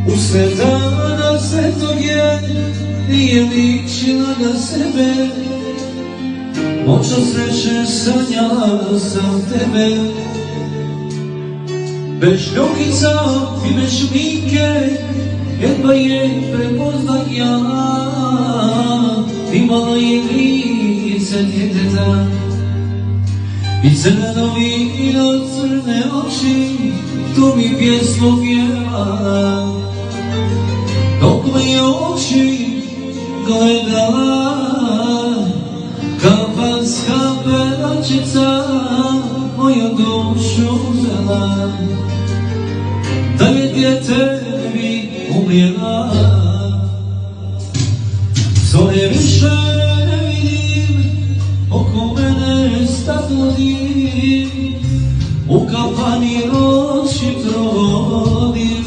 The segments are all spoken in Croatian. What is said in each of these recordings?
Usred dana svetog je ličila na sebe. Noću sreće sanjala sam tebe. Bez šljokica i bez šminke jedva je prepoznat ja. Imala je lice djeteta i crveno vino, crne oči, tu mi pjesmu pjeva. Dok me oči gledala, kafanska pevačica moju dušu uzela. Da je dijete mi umrijela. Zore više ne vidim, oko mene staklo dim, u kafani noći provodim.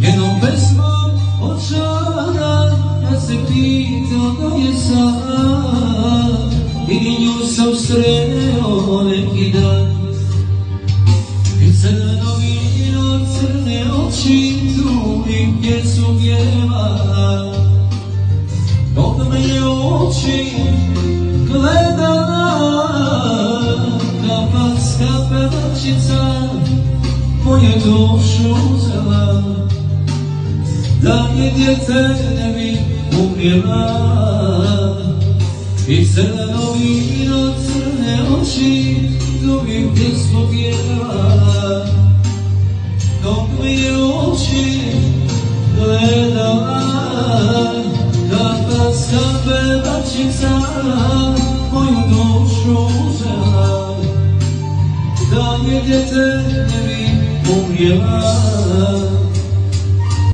Jednom pesmom očara ja se pitam da je sad, i nju sam sreo neki dan. I crveno vino, crne oči, tu mi pjesmu pjeva. Dok me je oči gledala, kafanska pevačica moju dušu uzela. Da je dijete ne bi umrijela. I crveno vino, crne oči, tu mi pjesmu pjeva. Dok me je oči gledala, kafanska pevačica moju dušu uzela. Da je dijete ne bi umrijela.